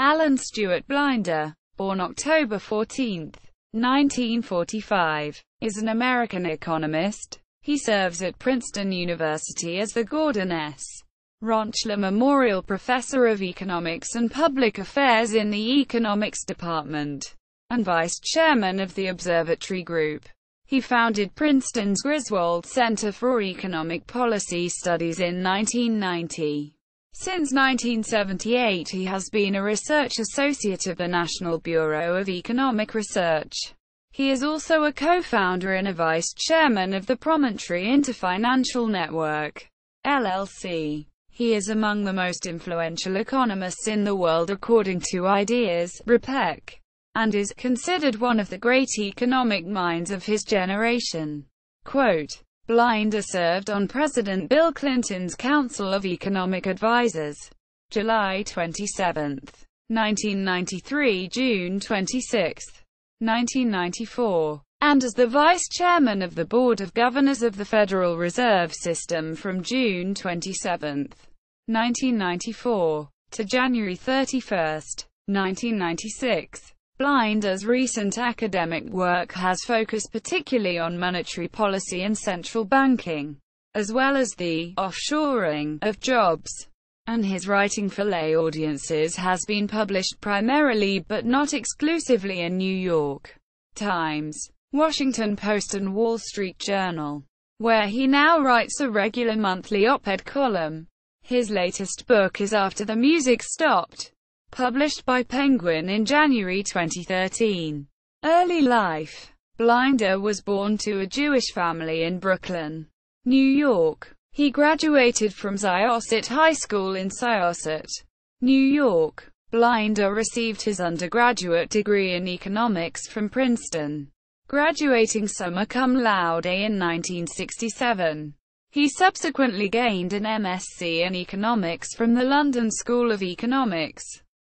Alan Stuart Blinder, born October 14, 1945, is an American economist. He serves at Princeton University as the Gordon S. Rentschler Memorial Professor of Economics and Public Affairs in the Economics Department, and Vice Chairman of the Observatory Group. He founded Princeton's Griswold Center for Economic Policy Studies in 1990. Since 1978 he has been a research associate of the National Bureau of Economic Research. He is also a co-founder and a vice chairman of the Promontory Interfinancial Network, LLC. He is among the most influential economists in the world according to Ideas, RePEc, and is considered one of the great economic minds of his generation. Quote, Blinder served on President Bill Clinton's Council of Economic Advisers, July 27, 1993 – June 26, 1994, and as the Vice Chairman of the Board of Governors of the Federal Reserve System from June 27, 1994, to January 31, 1996. Blinder's recent academic work has focused particularly on monetary policy and central banking, as well as the offshoring of jobs, and his writing for lay audiences has been published primarily but not exclusively in New York Times, Washington Post and Wall Street Journal, where he now writes a regular monthly op-ed column. His latest book is After the Music Stopped, published by Penguin in January 2013. Early life. Blinder was born to a Jewish family in Brooklyn, New York. He graduated from Syosset High School in Syosset, New York. Blinder received his undergraduate degree in economics from Princeton, graduating summa cum laude in 1967. He subsequently gained an MSc in economics from the London School of Economics,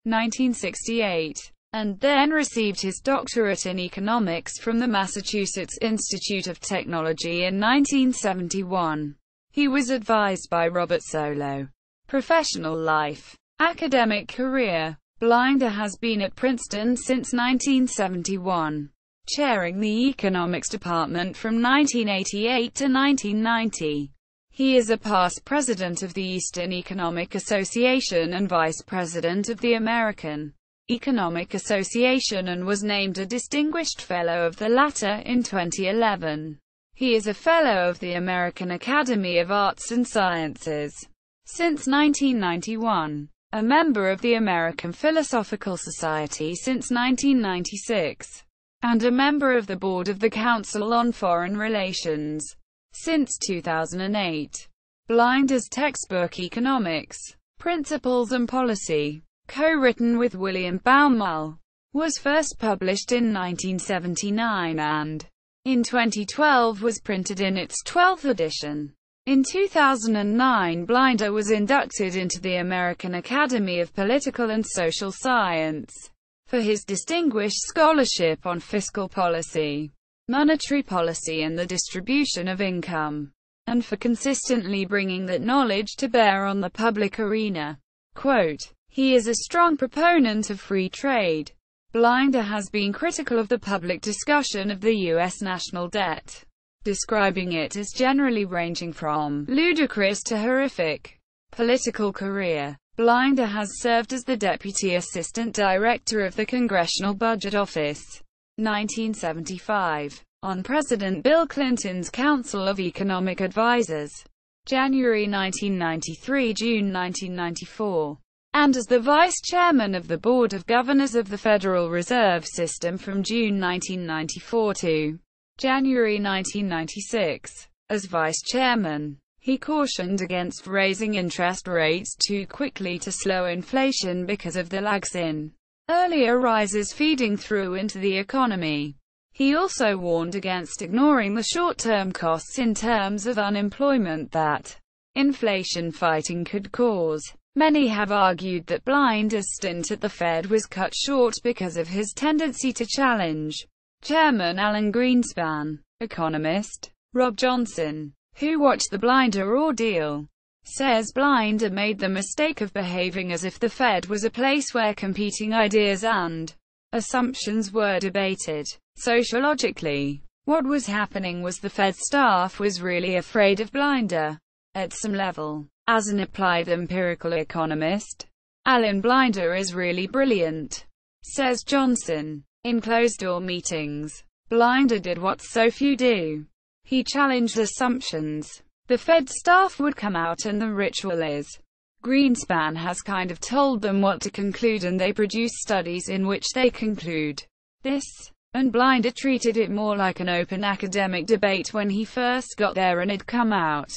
1968, and then received his doctorate in economics from the Massachusetts Institute of Technology in 1971. He was advised by Robert Solow. Professional life. Academic career. Blinder has been at Princeton since 1971, chairing the economics department from 1988 to 1990. He is a past president of the Eastern Economic Association and vice president of the American Economic Association, and was named a distinguished fellow of the latter in 2011. He is a fellow of the American Academy of Arts and Sciences since 1991, a member of the American Philosophical Society since 1996, and a member of the board of the Council on Foreign Relations since 2008. Blinder's textbook Economics, Principles and Policy, co-written with William Baumol, was first published in 1979 and, in 2012, was printed in its 12th edition. In 2009, Blinder was inducted into the American Academy of Political and Social Science for his distinguished scholarship on fiscal policy, monetary policy and the distribution of income, and for consistently bringing that knowledge to bear on the public arena. Quote, he is a strong proponent of free trade. Blinder has been critical of the public discussion of the U.S. national debt, describing it as generally ranging from ludicrous to horrific. Political career. Blinder has served as the Deputy Assistant Director of the Congressional Budget Office, 1975, on President Bill Clinton's Council of Economic Advisers, January 1993 – June 1994, and as the Vice Chairman of the Board of Governors of the Federal Reserve System from June 1994 to January 1996. As Vice Chairman, he cautioned against raising interest rates too quickly to slow inflation because of the lags in earlier rises feeding through into the economy. He also warned against ignoring the short-term costs in terms of unemployment that inflation fighting could cause. Many have argued that Blinder's stint at the Fed was cut short because of his tendency to challenge Chairman Alan Greenspan. Economist Rob Johnson, who watched the Blinder ordeal, says Blinder made the mistake of behaving as if the Fed was a place where competing ideas and assumptions were debated. Sociologically, what was happening was the Fed staff was really afraid of Blinder. At some level, as an applied empirical economist, Alan Blinder is really brilliant, says Johnson. In closed-door meetings, Blinder did what so few do. He challenged assumptions. The Fed staff would come out and the ritual is, Greenspan has kind of told them what to conclude and they produce studies in which they conclude this. And Blinder treated it more like an open academic debate when he first got there, and he'd come out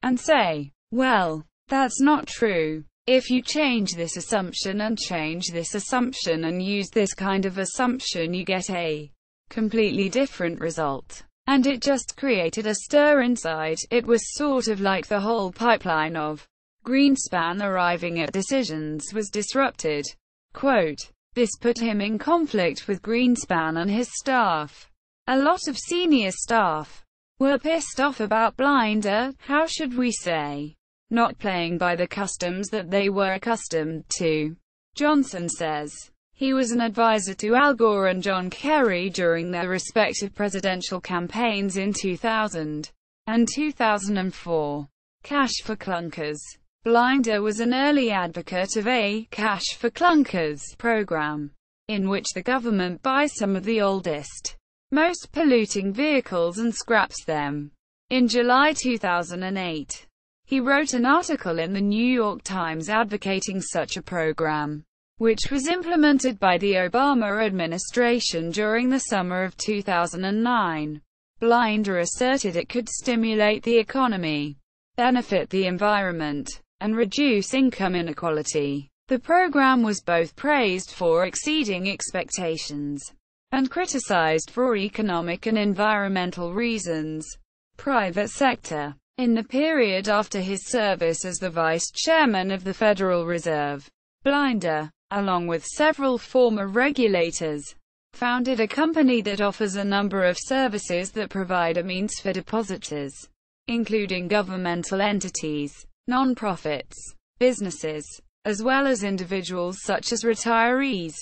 and say, well, that's not true. If you change this assumption and change this assumption and use this kind of assumption, you get a completely different result. And it just created a stir inside. It was sort of like the whole pipeline of Greenspan arriving at decisions was disrupted. Quote, this put him in conflict with Greenspan and his staff. A lot of senior staff were pissed off about Blinder, how should we say, not playing by the customs that they were accustomed to. Johnson says, he was an advisor to Al Gore and John Kerry during their respective presidential campaigns in 2000 and 2004. Cash for clunkers. Blinder was an early advocate of a cash for clunkers program, in which the government buys some of the oldest, most polluting vehicles and scraps them. In July 2008, he wrote an article in the New York Times advocating such a program, which was implemented by the Obama administration during the summer of 2009. Blinder asserted it could stimulate the economy, benefit the environment, and reduce income inequality. The program was both praised for exceeding expectations and criticized for economic and environmental reasons. Private sector. In the period after his service as the vice chairman of the Federal Reserve, Blinder, along with several former regulators, founded a company that offers a number of services that provide a means for depositors, including governmental entities, non-profits, businesses, as well as individuals such as retirees,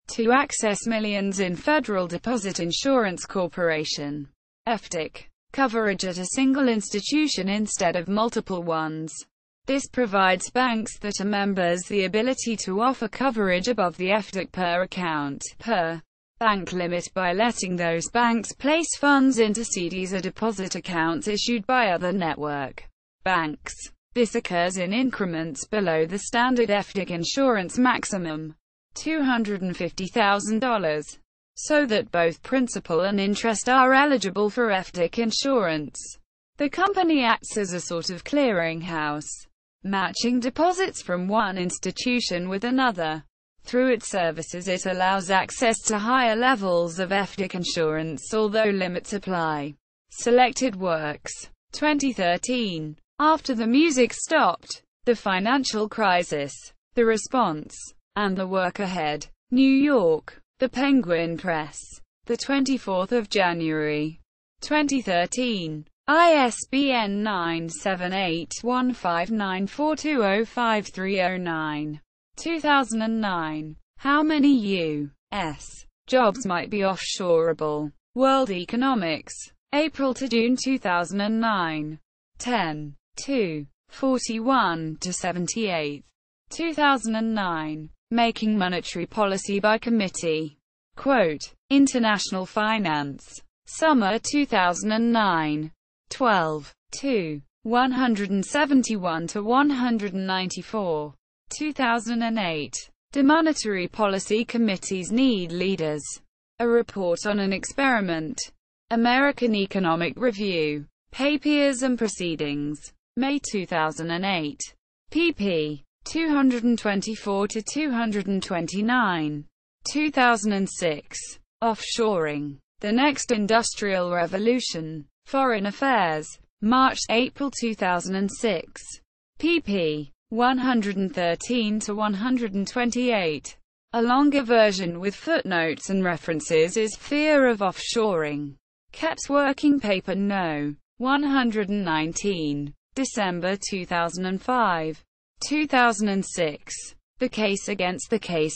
to access millions in Federal Deposit Insurance Corporation (FDIC) coverage at a single institution instead of multiple ones. This provides banks that are members the ability to offer coverage above the FDIC per account, per bank limit by letting those banks place funds into CDs or deposit accounts issued by other network banks. This occurs in increments below the standard FDIC insurance maximum, $250,000, so that both principal and interest are eligible for FDIC insurance. The company acts as a sort of clearinghouse, matching deposits from one institution with another. Through its services it allows access to higher levels of FDIC insurance, although limits apply. Selected works. 2013. After the music stopped. The financial crisis. The response. And the work ahead. New York. The Penguin Press. The 24th of January. 2013. ISBN 978-1594205309. 2009. How many U.S. jobs might be offshoreable? World Economics. April to June 2009. 10. 2. 41-78. 2009. Making Monetary Policy by Committee. Quote, International Finance. Summer 2009. 12. 2. 171-194. 2008. Do monetary policy committees need leaders? A report on an experiment. American Economic Review. Papers and Proceedings. May 2008. pp. 224-229. 2006. Offshoring. The Next Industrial Revolution. Foreign Affairs. March-April 2006. pp. 113-128. A longer version with footnotes and references is Fear of Offshoring. Kett's Working Paper No. 119. December 2005. 2006. The case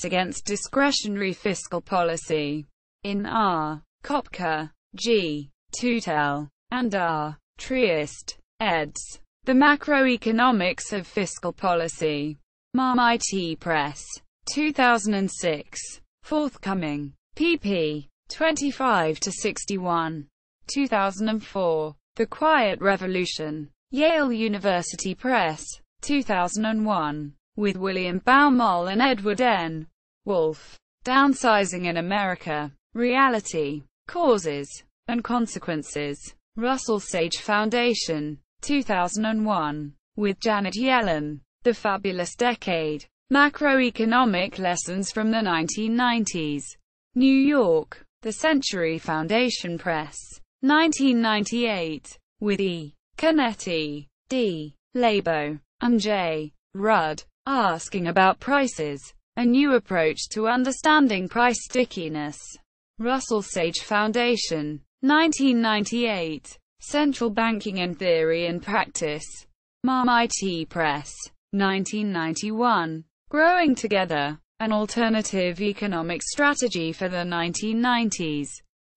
against discretionary fiscal policy. In R. Kopka, G. Tutel, and R. Triest, eds. The Macroeconomics of Fiscal Policy. MIT Press. 2006. Forthcoming. pp. 25-61. 2004. The Quiet Revolution. Yale University Press. 2001. With William Baumol and Edward N. Wolfe. Downsizing in America. Reality, Causes, and Consequences. Russell Sage Foundation. 2001. With Janet Yellen. The Fabulous Decade. Macroeconomic Lessons from the 1990s. New York. The Century Foundation Press. 1998. With E. Canetti, D. Labo, and J. Rudd. Asking About Prices. A New Approach to Understanding Price Stickiness. Russell Sage Foundation. 1998. Central Banking in Theory and Practice. MIT Press. 1991. Growing Together. An Alternative Economic Strategy for the 1990s.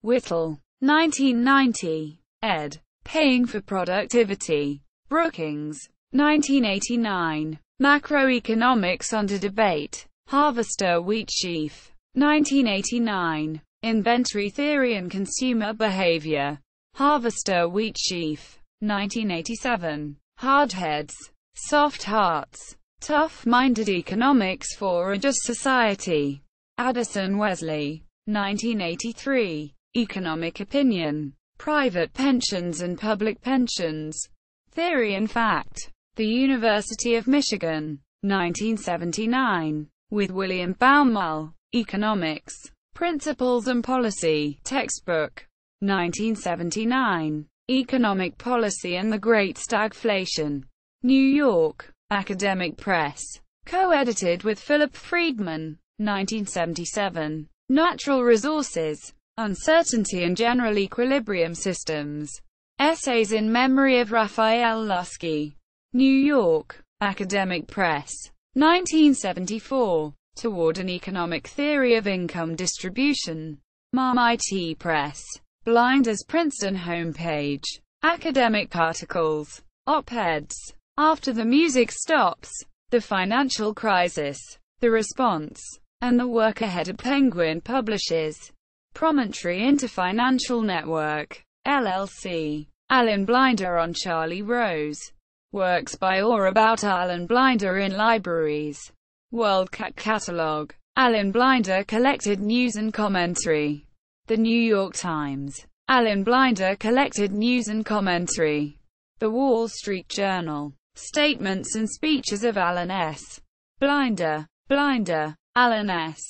Whittle. 1990. Ed. Paying for Productivity. Brookings. 1989. Macroeconomics Under Debate. Harvester Wheatsheaf. 1989. Inventory Theory and Consumer Behavior. Harvester Wheatsheaf. 1987. Hardheads. Soft Hearts. Tough-Minded Economics for a Just Society. Addison Wesley. 1983. Economic Opinion. Private Pensions and Public Pensions. Theory and Fact. The University of Michigan. 1979. With William Baumol. Economics. Principles and Policy. Textbook. 1979. Economic Policy and the Great Stagflation. New York. Academic Press. Co-edited with Philip Friedman. 1977. Natural Resources. Uncertainty and General Equilibrium Systems. Essays in Memory of Raphael Lusky. New York. Academic Press. 1974. Toward an Economic Theory of Income Distribution. MIT Press. Blinder's Princeton homepage. Academic articles. Op-eds. After the Music Stops. The Financial Crisis. The Response. And the Work Ahead of Penguin publishes. Promontory Interfinancial Network. LLC. Alan Blinder on Charlie Rose. Works by or about Alan Blinder in libraries. WorldCat Catalog. Alan Blinder collected news and commentary. The New York Times. Alan Blinder collected news and commentary. The Wall Street Journal. Statements and speeches of Alan S. Blinder. Blinder. Alan S.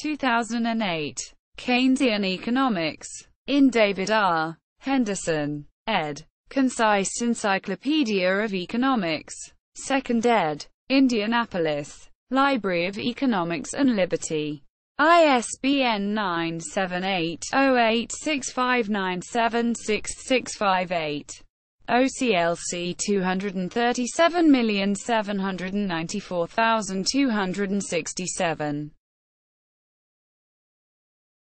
2008. Keynesian Economics. In David R. Henderson. ed. Concise Encyclopedia of Economics. 2nd ed. Indianapolis. Library of Economics and Liberty. ISBN 978-0865976658. OCLC 237,794,267.